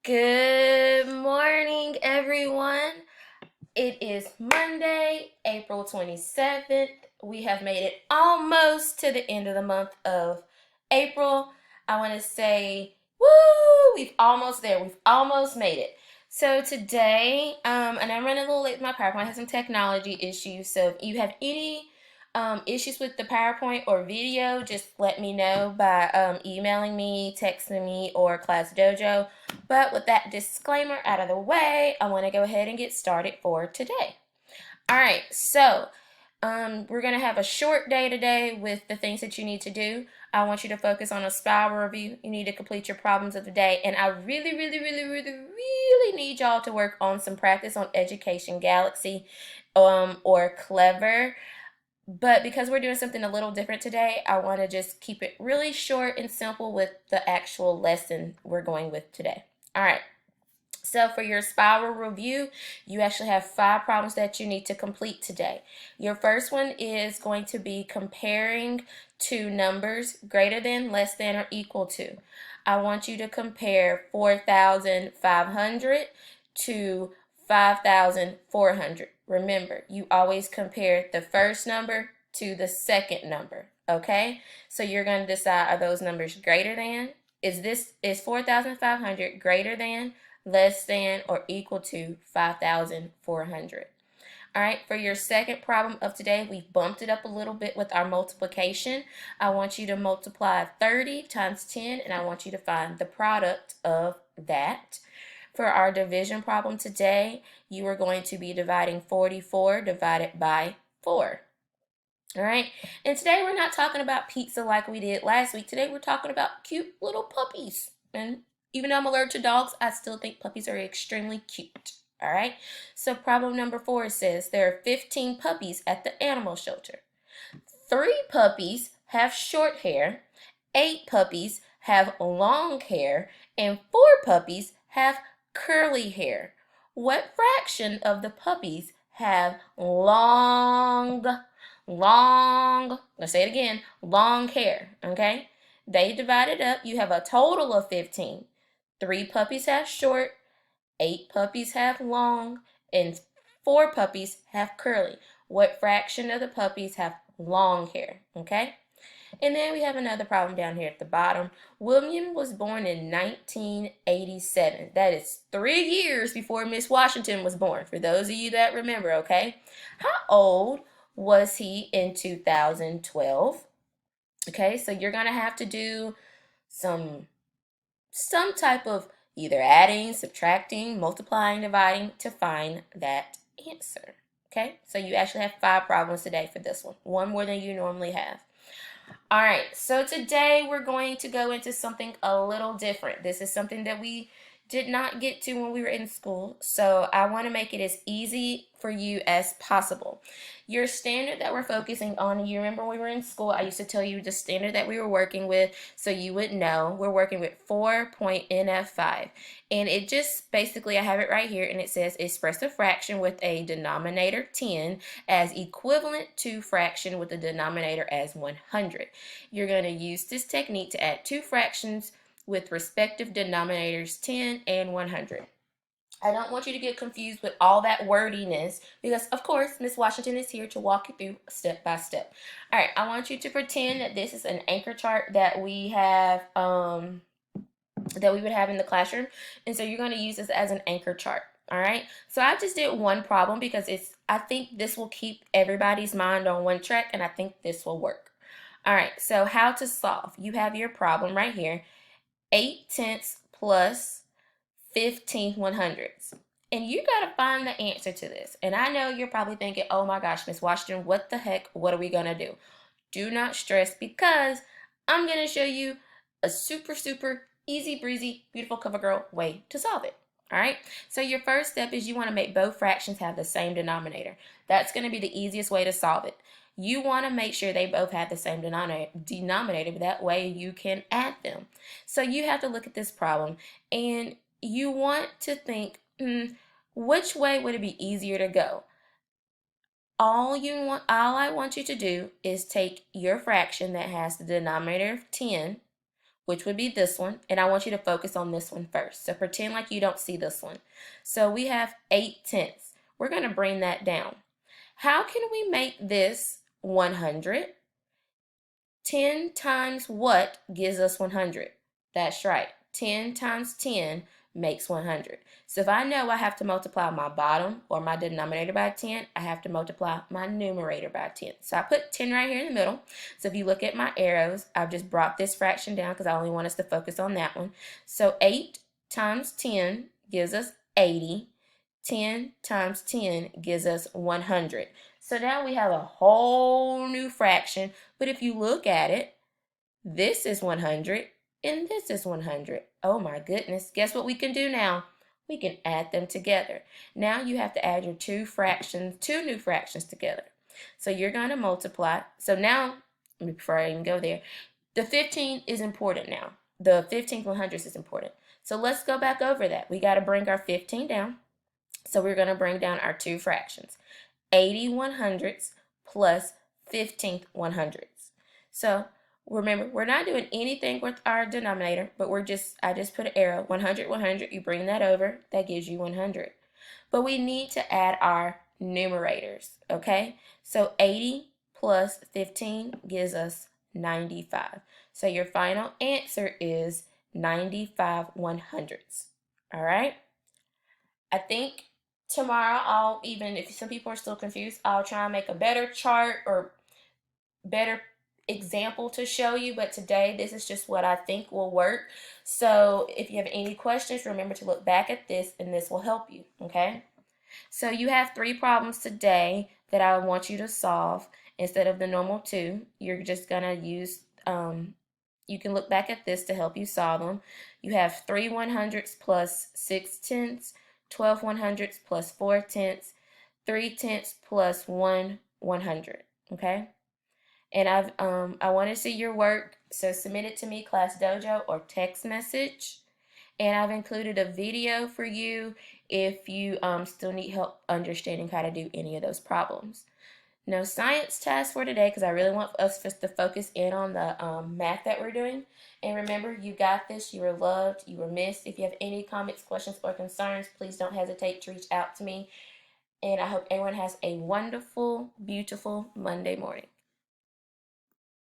Good morning, everyone. It is Monday, April 27th. We have made it almost to the end of the month of April. I want to say, woo, we've almost there. We've almost made it. So today, and I'm running a little late with my PowerPoint. I have some technology issues. So if you have any issues with the PowerPoint or video, just let me know by emailing me, texting me, or Class Dojo. But with that disclaimer out of the way, I want to go ahead and get started for today. All right, so we're going to have a short day today with the things that you need to do. I want you to focus on a spiral review. You need to complete your problems of the day. And I really, really, really, really, really need y'all to work on some practice on Education Galaxy or Clever. But because we're doing something a little different today, I want to just keep it really short and simple with the actual lesson we're going with today. All right. So for your spiral review, you actually have 5 problems that you need to complete today. Your first one is going to be comparing two numbers greater than, less than, or equal to. I want you to compare 4,500 to 5,400. Remember, you always compare the first number to the second number, okay? So you're going to decide, are those numbers greater than? Is 4,500 greater than, less than, or equal to 5,400? All right, for your second problem of today, we've bumped it up a little bit with our multiplication. I want you to multiply 30 times 10, and I want you to find the product of that. For our division problem today, you are going to be dividing 44 divided by 4. All right, and today we're not talking about pizza like we did last week. Today we're talking about cute little puppies. And even though I'm allergic to dogs, I still think puppies are extremely cute. All right, so problem number 4 says there are 15 puppies at the animal shelter. 3 puppies have short hair, 8 puppies have long hair, and 4 puppies have curly hair. What fraction of the puppies have let's say it again, long hair, okay? They divided up, you have a total of 15. 3 puppies have short, 8 puppies have long, and 4 puppies have curly. What fraction of the puppies have long hair, okay? And then we have another problem down here at the bottom. William was born in 1987. That is 3 years before Miss Washington was born, for those of you that remember, okay? How old was he in 2012? Okay, so you're going to have to do some type of either adding, subtracting, multiplying, dividing to find that answer. Okay, so you actually have 5 problems today for this one more than you normally have. All right, so today we're going to go into something a little different. This is something that we did not get to when we were in school, so I want to make it as easy for you as possible. Your standard that we're focusing on, you remember when we were in school, I used to tell you the standard that we were working with so you would know. We're working with 4.NF5, and it just basically, I have it right here, and it says express a fraction with a denominator 10 as equivalent to fraction with a denominator as 100. You're going to use this technique to add 2 fractions with respective denominators 10 and 100. I don't want you to get confused with all that wordiness because, of course, Miss Washington is here to walk you through step by step. All right, I want you to pretend that this is an anchor chart that we have that we would have in the classroom, and so you're going to use this as an anchor chart. All right, so I just did one problem because I think this will keep everybody's mind on one track, and I think this will work. All right, so how to solve? You have your problem right here. 8/10 plus 15/100. And you got to find the answer to this. And I know you're probably thinking, oh my gosh, Miss Washington, what the heck? What are we going to do? Do not stress because I'm going to show you a super, super easy breezy, beautiful cover girl way to solve it. All right, so your first step is you want to make both fractions have the same denominator. That's going to be the easiest way to solve it. You want to make sure they both have the same denominator, but that way you can add them. So you have to look at this problem and you want to think, which way would it be easier to go? All I want you to do is take your fraction that has the denominator of 10 which would be this one, and I want you to focus on this one first. So pretend like you don't see this one. So we have 8/10. We're going to bring that down. How can we make this 100? 10 times what gives us 100? That's right. 10 times 10 makes 100. So if I know I have to multiply my bottom or my denominator by 10, I have to multiply my numerator by 10. So I put 10 right here in the middle. So if you look at my arrows, I've just brought this fraction down because I only want us to focus on that one. So 8 times 10 gives us 80. 10 times 10 gives us 100. So now we have a whole new fraction, but if you look at it, this is 100 and this is 100. Oh my goodness. Guess what we can do now? We can add them together. Now you have to add your two new fractions together. So you're going to multiply. So now, before I even go there, the 15 is important now. The 15th 100th is important. So let's go back over that. We got to bring our 15 down. So we're going to bring down our two fractions. 80 100ths plus 15th 100ths. So remember, we're not doing anything with our denominator, but I just put an arrow, 100, 100, you bring that over, that gives you 100. But we need to add our numerators, okay? So 80 plus 15 gives us 95. So your final answer is 95 100ths, all right? I think tomorrow if some people are still confused, I'll try and make a better chart or better example to show you, but today this is just what I think will work. So if you have any questions, remember to look back at this and this will help you, okay? So you have 3 problems today that I want you to solve instead of the normal 2. You're just going to use, you can look back at this to help you solve them. You have 3 100ths plus 6 tenths, 12 100ths plus 4 tenths, 3 tenths plus 1 100, okay? And I want to see your work, so submit it to me, Class Dojo, or text message. And I've included a video for you if you still need help understanding how to do any of those problems. No science test for today because I really want us just to focus in on the math that we're doing. And remember, you got this. You were loved. You were missed. If you have any comments, questions, or concerns, please don't hesitate to reach out to me. And I hope everyone has a wonderful, beautiful Monday morning.